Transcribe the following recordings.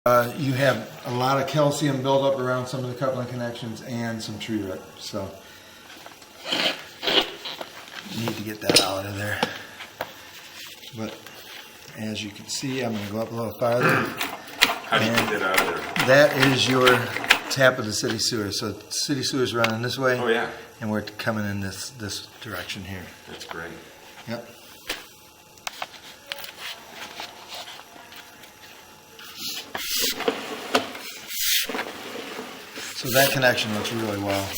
You have a lot of calcium buildup around some of the coupling connections and some tree root, so you need to get that out of there. But as you can see, I'm going to go up a little farther. How do you get that out of there? That is your tap of the city sewer. So city sewer is running this way. Oh yeah. And we're coming in this direction here. That's great. Yep. So that connection looks really well.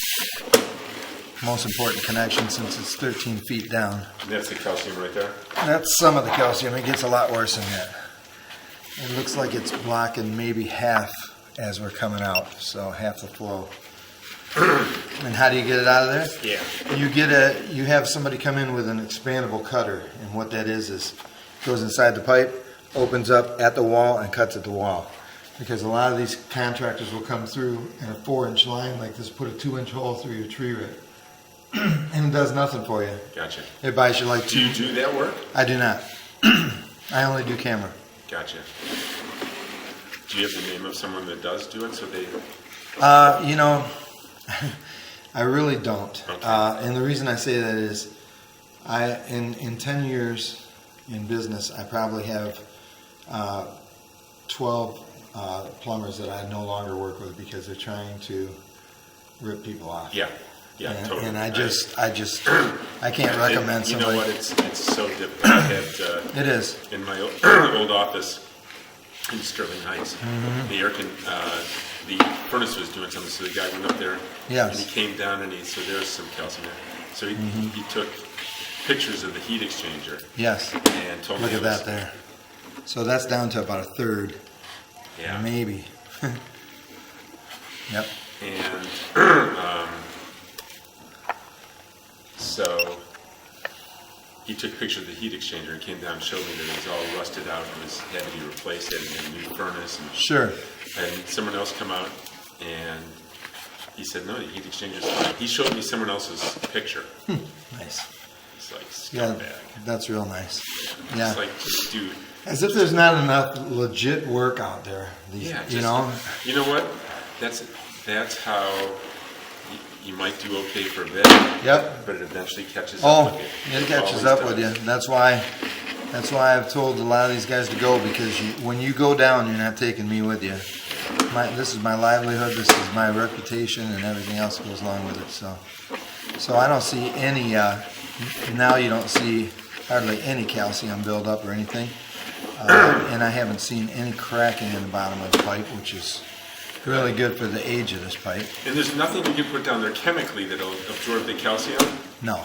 Most important connection since it's 13 feet down. And that's the calcium right there? That's some of the calcium. It gets a lot worse than that. It looks like it's blocking maybe half as we're coming out, so half the flow. And how do you get it out of there? Yeah. You have somebody come in with an expandable cutter, and what that is goes inside the pipe, opens up at the wall, and cuts at the wall. Because a lot of these contractors will come through in a 4-inch line like this, put a 2-inch hole through your tree root, and it does nothing for you. Gotcha. It buys you like Do you do that work? I do not. I only do camera. Gotcha. Do you have the name of someone that does do it so they... You know, I really don't. Okay. And the reason I say that is, in 10 years in business, I probably have 12 plumbers that I no longer work with because they're trying to rip people off. Yeah. Yeah, and, totally. And I can't recommend you somebody. know what? It's so difficult. I had, it is. in my old office in Sterling Heights, the furnace was doing something, so the guy went up there, Yes. and he came down and he said, "There's some calcium there." So he took pictures of the heat exchanger. Yes. And told Look me at that there. So that's down to about a third. Yeah. Maybe. Yep. And so he took pictures of the heat exchanger and came down and showed me that it was all rusted out and had to be replaced. It had a new furnace. And, Sure. and someone else come out and he said, "No, the heat exchanger is fine." He showed me someone else's picture. Nice. It's like Yeah, scumbag. that's real nice. Yeah. It's like, dude. As if there's not enough legit work out there. Yeah. You know? You know what? That's how you might do okay for a bit. Yep. But it eventually catches Oh, up with you. it catches always up does. with you. That's why I've told a lot of these guys to go, because when you go down, you're not taking me with you. This is my livelihood. This is my reputation, and everything else goes along with it. So I don't see any. Now you don't see hardly any calcium buildup or anything, and I haven't seen any cracking in the bottom of the pipe, which is really good for the age of this pipe. And there's nothing you can put down there chemically that'll absorb the calcium? No,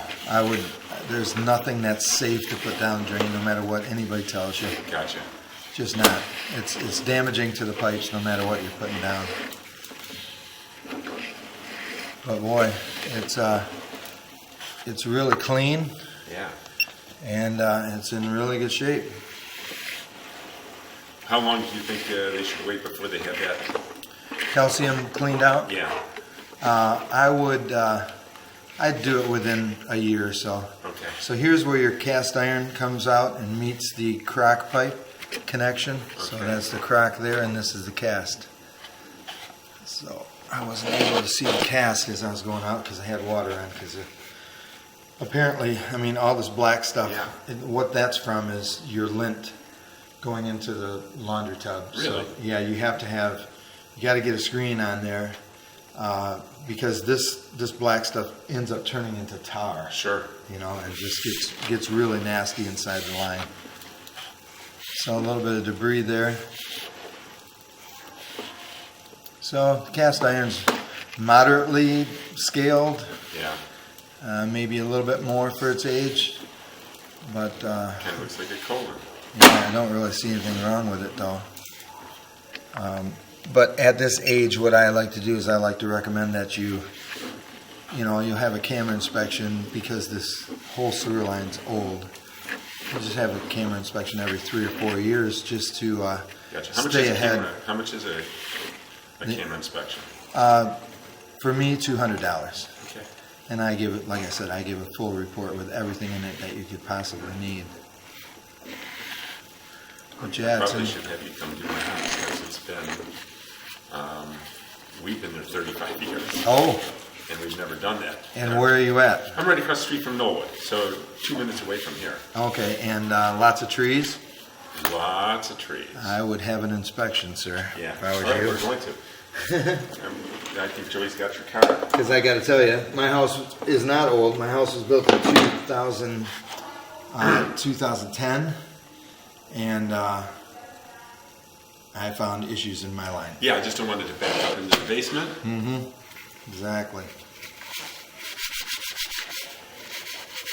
there's nothing that's safe to put down drain, no matter what anybody tells you. Gotcha. Just not. It's damaging to the pipes no matter what you're putting down. But boy, it's really clean, Yeah. and it's in really good shape. How long do you think they should wait before they have that? Calcium cleaned out. Yeah. I'd do it within a year or so. Okay. So here's where your cast iron comes out and meets the crack pipe connection. So Okay. that's the crack there, and this is the cast. So I wasn't able to see the cast as I was going out because I had water on. Because apparently, I mean, all this black stuff, Yeah. what that's from is your lint going into the laundry tub. Really? So yeah, you got to get a screen on there. Because this black stuff ends up turning into tar, Sure. you know, and just gets really nasty inside the line. So a little bit of debris there. So the cast iron's moderately scaled, Yeah. maybe a little bit more for its age, but Kind of looks like a colon. yeah, I don't really see anything wrong with it though. But at this age, what I like to do is I like to recommend that you'll have a camera inspection, because this whole sewer line's old. You just have a camera inspection every 3 or 4 years just to Gotcha. How much stay is ahead. How much is a camera inspection? For me, $200. Okay. And I give it, like I said, I give a full report with everything in it that you could possibly need. But yeah, Probably should have you come do my house, because it's been We've been there 35 years, Oh, and we've never done that. and where are you at? I'm right across the street from Knollwood, so 2 minutes away from here. Okay, and lots of trees? Lots of trees. I would have an inspection, sir, Yeah, if I was all right, you. we're going to. I think Joey's got your car. Because I got to tell you, my house is not old. My house was built in 2010, and I found issues in my line. Yeah, I just don't want it to back up into the basement. Exactly.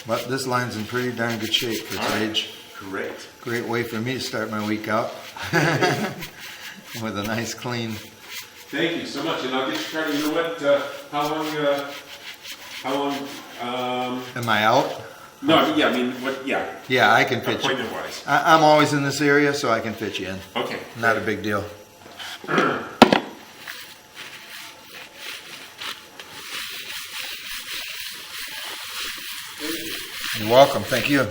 But this line's in pretty darn good shape for its All right. age. Great. Great way for me to start my week out with a nice clean. Thank you so much, and I'll get your card. You know what? How long? Am I out? No, yeah. I mean, what? Yeah. Yeah, I can fit you. Appointment-wise. I'm always in this area, so I can fit you in. Okay. Not a big deal. You're welcome. Thank you.